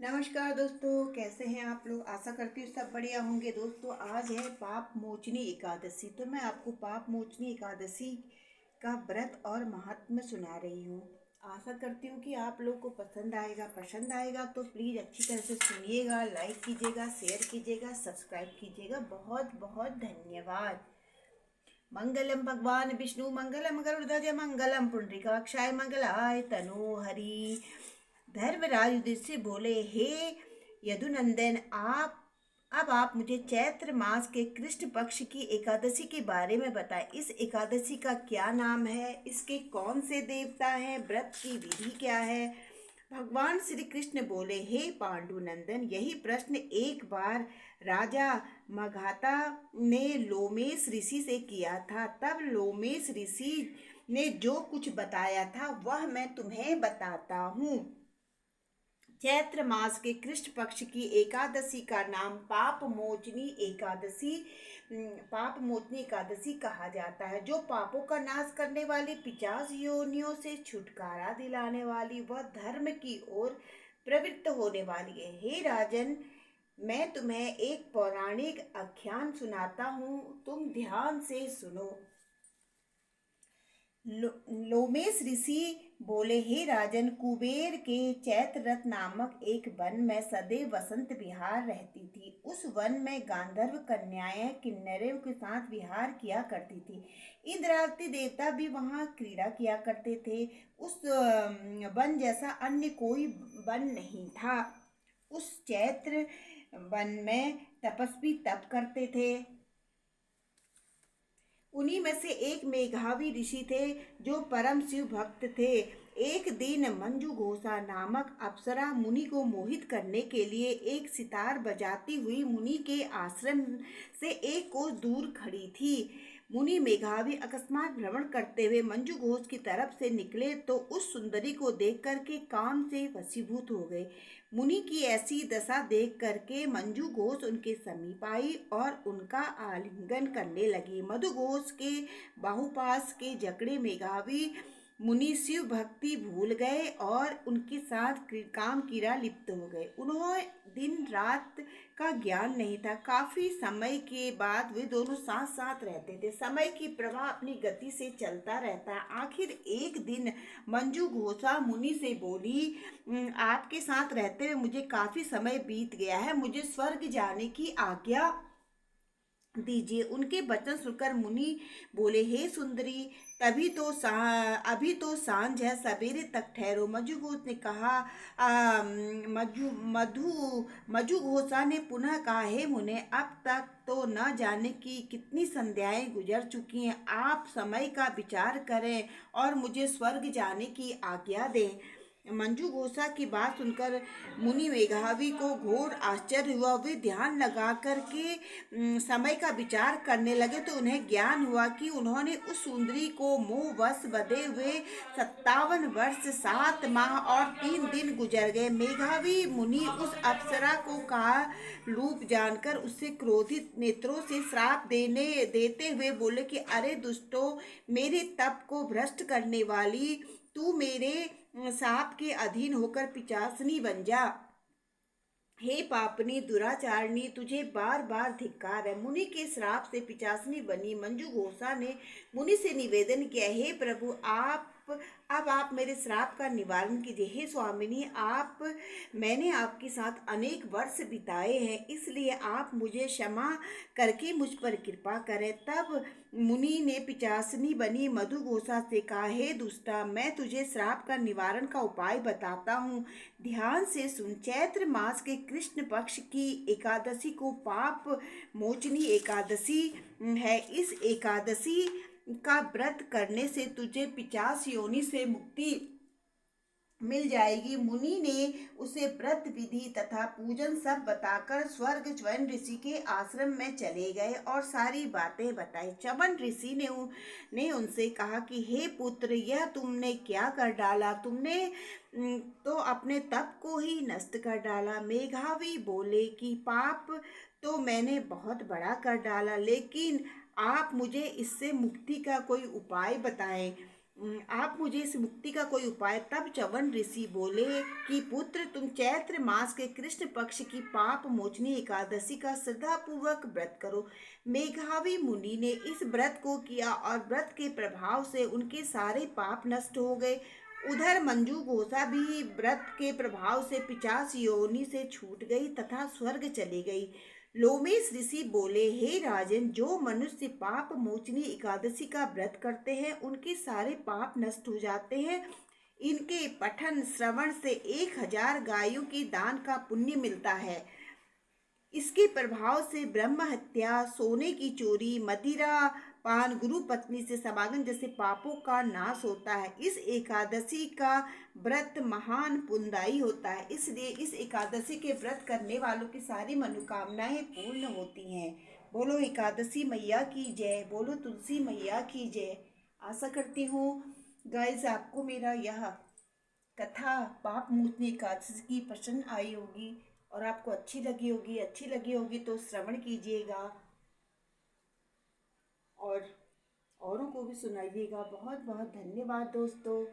नमस्कार दोस्तों, कैसे हैं आप लोग। आशा करती हूँ सब बढ़िया होंगे। दोस्तों, आज है पाप मोचनी एकादशी। तो मैं आपको पाप मोचनी एकादशी का व्रत और महात्म्य सुना रही हूँ। आशा करती हूँ कि आप लोग को पसंद आएगा तो प्लीज़ अच्छी तरह से सुनिएगा, लाइक कीजिएगा, शेयर कीजिएगा, सब्सक्राइब कीजिएगा। बहुत बहुत धन्यवाद। मंगलम भगवान विष्णु मंगलम गरुड़ध्वज मंगलम पुंडरीकाक्षाय मंगलाय तनोहरि। धर्मराज युधिष्ठिर से बोले, हे यदुनंदन, आप मुझे चैत्र मास के कृष्ण पक्ष की एकादशी के बारे में बताएं। इस एकादशी का क्या नाम है, इसके कौन से देवता हैं, व्रत की विधि क्या है। भगवान श्री कृष्ण बोले, हे पांडुनंदन, यही प्रश्न एक बार राजा मगधा ने लोमेश ऋषि से किया था। तब लोमेश ऋषि ने जो कुछ बताया था वह मैं तुम्हें बताता हूँ। चैत्र मास के कृष्ण पक्ष की एकादशी का नाम पाप मोचनी एकादशी कहा जाता है, जो पापों का नाश करने वाली 50 योनियों से छुटकारा दिलाने वाली व धर्म की ओर प्रवृत्त होने वाली है। हे राजन, मैं तुम्हें एक पौराणिक आख्यान सुनाता हूँ, तुम ध्यान से सुनो। लोमेश ऋषि बोले, हे राजन, कुबेर के चैत्ररथ नामक एक वन में सदैव वसंत विहार रहती थी। उस वन में गांधर्व कन्याएं किन्नरों के साथ विहार किया करती थी। इंद्रावती देवता भी वहां क्रीड़ा किया करते थे। उस वन जैसा अन्य कोई वन नहीं था। उस चैत्र वन में तपस्वी तप करते थे। उन्हीं में से एक मेघावी ऋषि थे जो परम शिव भक्त थे। एक दिन मंजू घोषा नामक अप्सरा मुनि को मोहित करने के लिए एक सितार बजाती हुई मुनि के आश्रम से एक कोस दूर खड़ी थी। मुनि मेघावी अकस्मात भ्रमण करते हुए मंजू घोष की तरफ से निकले तो उस सुंदरी को देख करके काम से वशीभूत हो गए। मुनि की ऐसी दशा देख करके मंजू घोष उनके समीप आई और उनका आलिंगन करने लगी। मधु घोष के बाहुपास के जकड़े मेघावी मुनि शिव भक्ति भूल गए और उनके साथ काम कीड़ा लिप्त हो गए। उन्हें दिन रात का ज्ञान नहीं था। काफी समय के बाद वे दोनों साथ साथ रहते थे। समय की प्रवाह अपनी गति से चलता रहता है। आखिर एक दिन मंजू घोषा मुनि से बोली, आपके साथ रहते हुए मुझे काफी समय बीत गया है, मुझे स्वर्ग जाने की आज्ञा दीजिए। उनके वचन सुनकर मुनि बोले, हे सुंदरी, अभी तो सांझ है, सवेरे तक ठहरो। मधुघोष ने कहा मधुघोषा ने पुनः कहा, हे मुने, अब तक तो न जाने की कितनी संध्याएं गुजर चुकी हैं। आप समय का विचार करें और मुझे स्वर्ग जाने की आज्ञा दें। मंजू घोषा की बात सुनकर मुनि मेघावी को घोर आश्चर्य हुआ। वे ध्यान लगा करके समय का विचार करने लगे तो उन्हें ज्ञान हुआ कि उन्होंने उस सुंदरी को मोहवश बंधे हुए 57 वर्ष 7 माह और 3 दिन गुजर गए। मेघावी मुनि उस अप्सरा को का रूप जानकर उससे क्रोधित नेत्रों से श्राप देते हुए बोले कि अरे दुष्टो, मेरे तप को भ्रष्ट करने वाली, तू मेरे साप के अधीन होकर पिशाचनी बन जा। हे पापनी दुराचारणी, तुझे बार बार धिक्कार है। मुनि के श्राप से पिशाचनी बनी मंजू घोषा ने मुनि से निवेदन किया, हे प्रभु, अब आप मेरे श्राप का निवारण कीजिए। हे स्वामिनी, मैंने आपके साथ अनेक वर्ष बिताए हैं, इसलिए आप मुझे क्षमा करके मुझ पर कृपा करें। तब मुनि ने पिशाचनी बनी मधु घोषा से कहा, हे दुष्टा, मैं तुझे श्राप का निवारण का उपाय बताता हूँ, ध्यान से सुन। चैत्र मास के कृष्ण पक्ष की एकादशी को पाप मोचनी एकादशी है। इस एकादशी का व्रत करने से तुझे 50 योनि से मुक्ति मिल जाएगी। मुनि ने उसे व्रत विधि तथा पूजन सब बताकर स्वर्ग च्यवन ऋषि के आश्रम में चले गए और सारी बातें बताई। च्यवन ऋषि ने उनसे कहा कि हे पुत्र, यह तुमने क्या कर डाला। तुमने तो अपने तप को ही नष्ट कर डाला। मेघावी बोले कि पाप तो मैंने बहुत बड़ा कर डाला, लेकिन आप मुझे इससे मुक्ति का कोई उपाय बताएं। आप मुझे इस मुक्ति का कोई उपाय। तब च्यवन ऋषि बोले कि पुत्र, तुम चैत्र मास के कृष्ण पक्ष की पाप मोचनी एकादशी का श्रद्धा पूर्वक व्रत करो। मेघावी मुनि ने इस व्रत को किया और व्रत के प्रभाव से उनके सारे पाप नष्ट हो गए। उधर मंजू घोषा भी व्रत के प्रभाव से 50 योनि से छूट गई तथा स्वर्ग चली गई। लोमेश ऋषि बोले, हे राजन, जो मनुष्य पाप मोचनी एकादशी का व्रत करते हैं उनके सारे पाप नष्ट हो जाते हैं। इनके पठन श्रवण से 1000 गायों की दान का पुण्य मिलता है। इसके प्रभाव से ब्रह्म हत्या, सोने की चोरी, मदिरा पान, गुरु पत्नी से समागम जैसे पापों का नाश होता है। इस एकादशी का व्रत महान पुण्यदायी होता है, इसलिए इस एकादशी के व्रत करने वालों की सारी मनोकामनाएं पूर्ण होती हैं। बोलो एकादशी मैया की जय, बोलो तुलसी मैया की जय। आशा करती हूँ गाइस आपको मेरा यह कथा पाप मोचनी एकादशी की पसंद आई होगी और आपको अच्छी लगी होगी। अच्छी लगी होगी तो श्रवण कीजिएगा और औरों को भी सुनाइएगा। बहुत बहुत धन्यवाद दोस्तों।